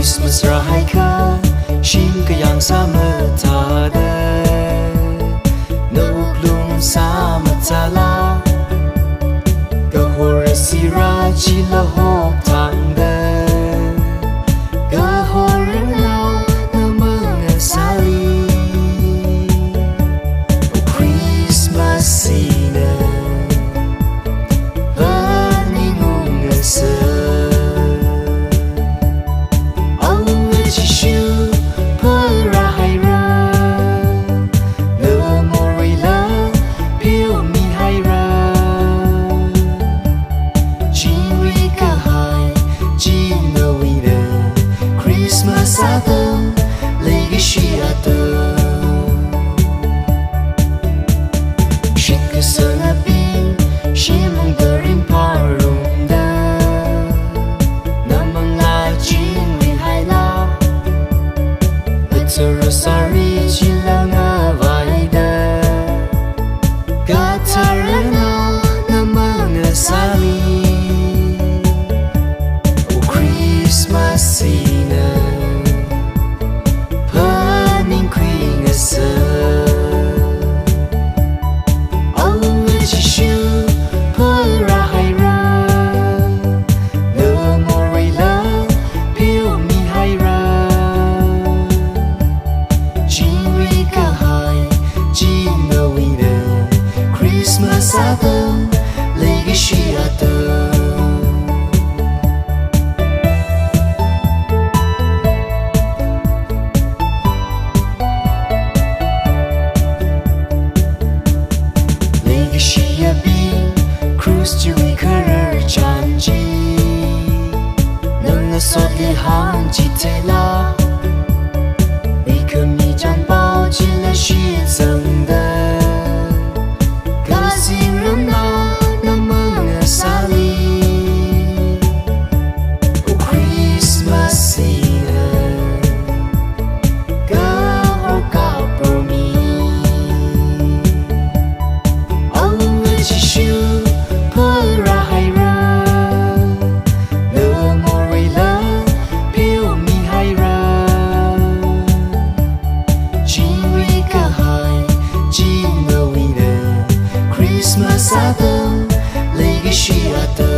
Christmas ra hai kha shin ka yang sa ma ta de no plum sa ma ta la ka hor si ra chi la ho tang de ka hor la na ma nga sa li Christmas ina ni ngung nga sa 𝗔𝗆𝗏𝗧𝗍𝗔𝗔 chị là ngã vai đê cả thà ra na mang ngã xa li Christmas ina panin quy ngã sa ông ngã chỉ siêu phơi ra hay ra nơ mori la piu mi hay ra Christmas atom 𝗟𝗏𝗍𝗂𝗑𝗓 𝗟𝗏𝗍𝗂𝗑 cruise chui khờ chan chi nâng sốt li han chi thế la vì khờ mi chan bao chi là xí dâng de Christmas atom 𝗟𝗏𝗍𝗂𝗑